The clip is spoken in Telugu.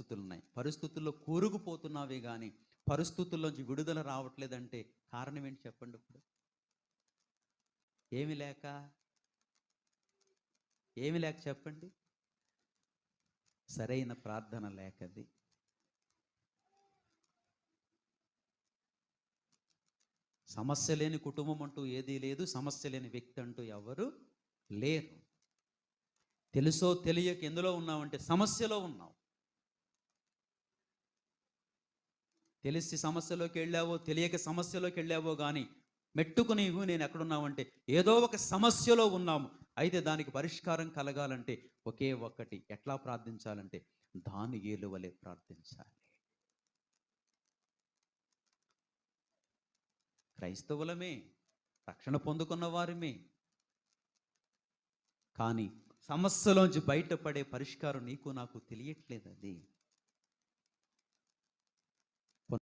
పరిస్థితులు ఉన్నాయి. పరిస్థితుల్లో కూరుకుపోతున్నావే కానీ పరిస్థితుల్లోంచి విడుదల రావట్లేదంటే కారణం ఏంటి చెప్పండి ఇప్పుడు? ఏమి లేక ఏమి లేక చెప్పండి? సరైన ప్రార్థన లేకది. సమస్య లేని కుటుంబం అంటూ ఏదీ లేదు, సమస్య లేని వ్యక్తి అంటూ ఎవరు లేరు. తెలుసో తెలియక ఎందులో ఉన్నావంటే సమస్యలో ఉన్నావు. తెలిసి సమస్యలోకి వెళ్ళావో తెలియక సమస్యలోకి వెళ్ళావో కానీ మెట్టుకు నీవు నేను ఎక్కడున్నావంటే ఏదో ఒక సమస్యలో ఉన్నాము. అయితే దానికి పరిష్కారం కలగాలంటే ఒకే ఒక్కటి, ఎట్లా ప్రార్థించాలంటే దానియేలు వలె ప్రార్థించాలి. క్రైస్తవులమే, రక్షణ పొందుకున్న వారిమే, కానీ సమస్యలోంచి బయటపడే పరిష్కారం నీకు నాకు తెలియట్లేదు. అది